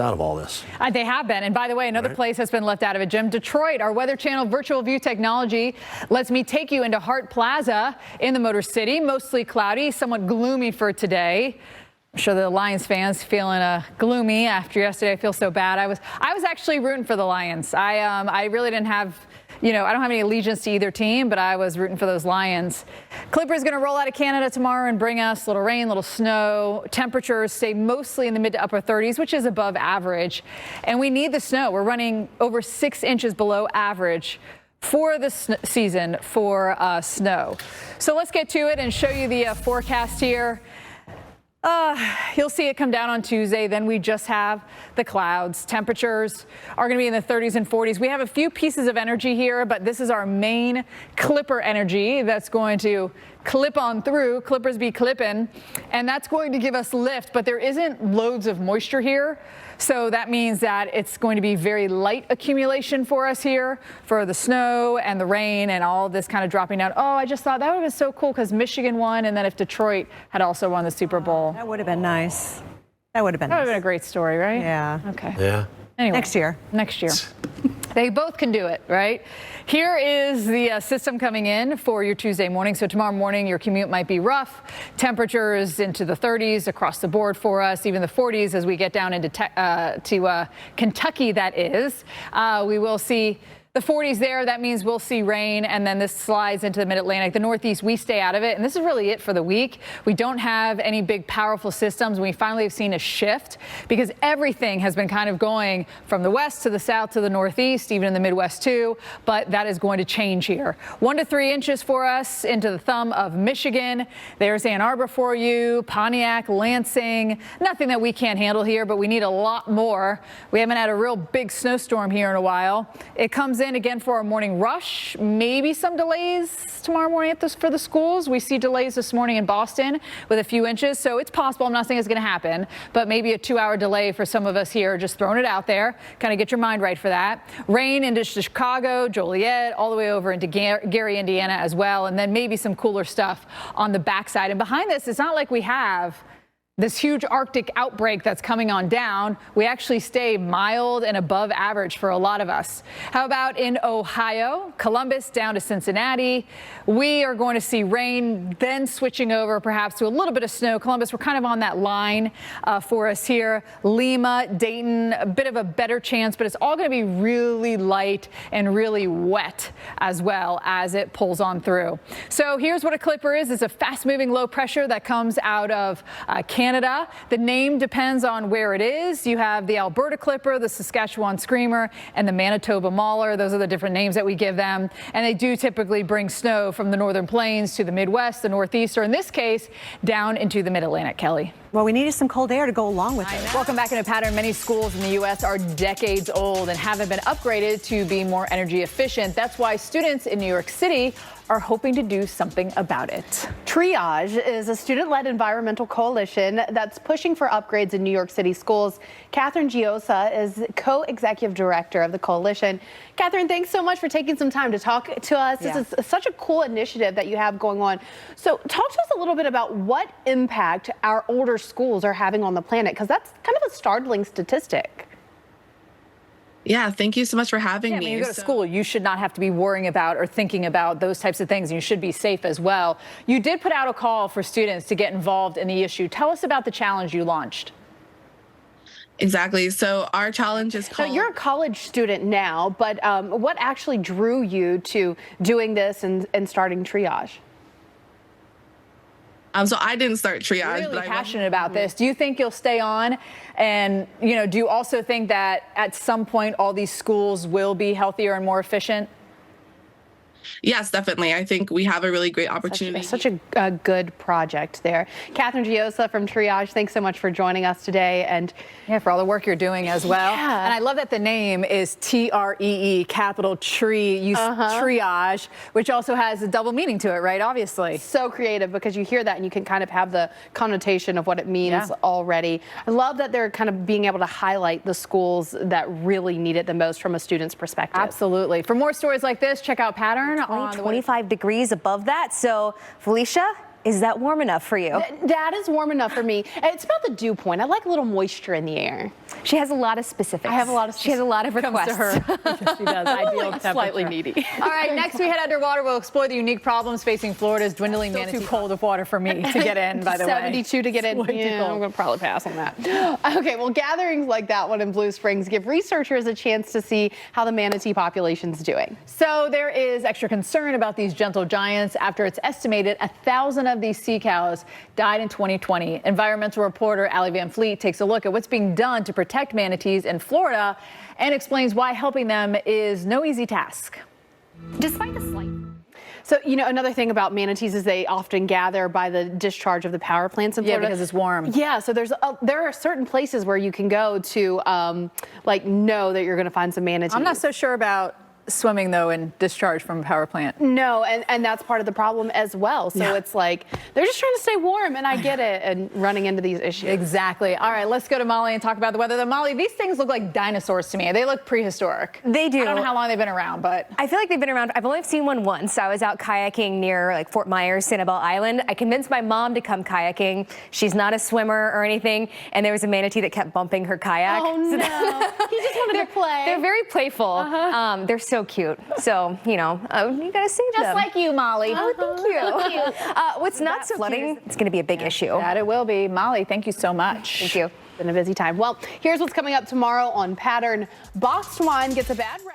out of all this. They have been. And by the way, another place has been left out of it, Jim. Detroit, our Weather Channel virtual view technology lets me take you into Hart Plaza in the Motor City. Mostly cloudy, somewhat gloomy for today. I'm sure the Lions fans feeling gloomy after yesterday. I feel so bad. I was actually rooting for the Lions. I really didn't have, I don't have any allegiance to either team, but I was rooting for those Lions. Clippers going to roll out of Canada tomorrow and bring us a little rain, little snow. Temperatures stay mostly in the mid to upper 30s, which is above average. And we need the snow. We're running over 6 inches below average for the season for snow. So let's get to it and show you the forecast here. You'll see it come down on Tuesday. Then we just have the clouds. Temperatures are going to be in the 30s and 40s. We have a few pieces of energy here, but this is our main clipper energy that's going to clip on through. Clippers be clipping, and that's going to give us lift, but there isn't loads of moisture here. So that means that it's going to be very light accumulation for us here for the snow and the rain and all of this kind of dropping down. Oh, I just thought that would have been so cool because Michigan won, and then if Detroit had also won the Super Bowl. That would have been nice. That would have been nice. That would have been a great story, right? Yeah. Okay. Yeah. Anyway, Next year. Next year. They both can do it, right? Here is the system coming in for your Tuesday morning. So tomorrow morning, your commute might be rough. Temperatures into the 30s across the board for us, even the 40s as we get down into Kentucky, that is. We will see the 40s there. That means we'll see rain, and then this slides into the mid-Atlantic. The Northeast, we stay out of it, and this is really it for the week. We don't have any big powerful systems. We finally have seen a shift because everything has been kind of going from the west to the south to the Northeast, even in the Midwest too, but that is going to change here. 1 to 3 inches for us into the thumb of Michigan. There's Ann Arbor for you, Pontiac, Lansing. Nothing that we can't handle here, but we need a lot more. We haven't had a real big snowstorm here in a while. It comes in again for our morning rush. Maybe some delays tomorrow morning for the schools. We see delays this morning in Boston with a few inches, so it's possible. I'm not saying it's going to happen, but maybe a 2-hour delay for some of us here. Just throwing it out there. Kind of get your mind right for that. Rain into Chicago, Joliet, all the way over into Gary, Indiana as well, and then maybe some cooler stuff on the backside. And behind this, it's not like we have this huge Arctic outbreak that's coming on down. We actually stay mild and above average for a lot of us. How about in Ohio, Columbus down to Cincinnati? We are going to see rain, then switching over perhaps to a little bit of snow. Columbus, we're kind of on that line for us here. Lima, Dayton, a bit of a better chance, but it's all going to be really light and really wet as well as it pulls on through. So here's what a clipper is. It's a fast-moving low pressure that comes out of Canada. The name depends on where it is. You have the Alberta Clipper, the Saskatchewan Screamer, and the Manitoba Mauler. Those are the different names that we give them. And they do typically bring snow from the northern plains to the Midwest, the Northeast, or in this case, down into the Mid-Atlantic. Kelly. Well, we needed some cold air to go along with it. Welcome back into Pattern. Many schools in the U.S. are decades old and haven't been upgraded to be more energy efficient. That's why students in New York City are hoping to do something about it. Triage is a student-led environmental coalition that's pushing for upgrades in New York City schools. Catherine Giosa is co-executive director of the coalition. Catherine, thanks so much for taking some time to talk to us. Yeah. This is such a cool initiative that you have going on. So talk to us a little bit about what impact our older schools are having on the planet, because that's kind of a startling statistic. Yeah, thank you so much for having me. When you go to school, you should not have to be worrying about or thinking about those types of things, and you should be safe as well. You did put out a call for students to get involved in the issue. Tell us about the challenge you launched. Exactly. So our challenge is called... So you're a college student now, but what actually drew you to doing this and starting Triage? So I didn't start Triage. You're really but passionate about this. Do you think you'll stay on? And, do you also think that at some point all these schools will be healthier and more efficient? Yes, definitely. I think we have a really great opportunity. Such a good project there. Catherine Giosa from Triage, thanks so much for joining us today. And yeah, for all the work you're doing as well. Yeah. And I love that the name is TREE, capital tree, use triage, which also has a double meaning to it, right? Obviously. So creative, because you hear that and you can kind of have the connotation of what it means already. I love that they're kind of being able to highlight the schools that really need it the most from a student's perspective. Absolutely. For more stories like this, check out Pattern. 25 degrees above that. So, Felicia, Is that warm enough for you? That is warm enough for me. It's about the dew point. I like a little moisture in the air. She has a lot of specifics. I have a lot of She has a lot of requests. To her. Yes, she does. Ideal temperature. Slightly needy. All right, next we head underwater. We'll explore the unique problems facing Florida's dwindling manatee. Too cold of water for me to get in, by the way. 72 to get in. Yeah, I'm going to probably pass on that. Okay, well, gatherings like that one in Blue Springs give researchers a chance to see how the manatee population's doing. So there is extra concern about these gentle giants after it's estimated 1,000 of these sea cows died in 2020. Environmental reporter Allie Van Fleet takes a look at what's being done to protect manatees in Florida and explains why helping them is no easy task. Despite the slight. So, you know, another thing about manatees is they often gather by the discharge of the power plants in Yeah, Florida. because it's warm. Yeah, so there are certain places where you can go to like know that you're going to find some manatees. I'm not so sure about swimming, though, in discharge from a power plant. No, and that's part of the problem as well. So it's like they're just trying to stay warm, and I get it, and running into these issues. Exactly. All right, let's go to Molly and talk about the weather. Though, Molly, these things look like dinosaurs to me. They look prehistoric. They do. I don't know how long they've been around, but I feel like they've been around. I've only seen one once. I was out kayaking near like Fort Myers, Sanibel Island. I convinced my mom to come kayaking. She's not a swimmer or anything, and there was a manatee that kept bumping her kayak. Oh no, he just wanted to play. They're very playful. They're so cute. So, you know, you gotta save them. just like you, Molly. Oh, thank you. What's not so flooding? It's going to be a big issue. That it will be. Molly, thank you so much. Thank you. It's been a busy time. Well, here's what's coming up tomorrow on Pattern. Boxed wine gets a bad rap.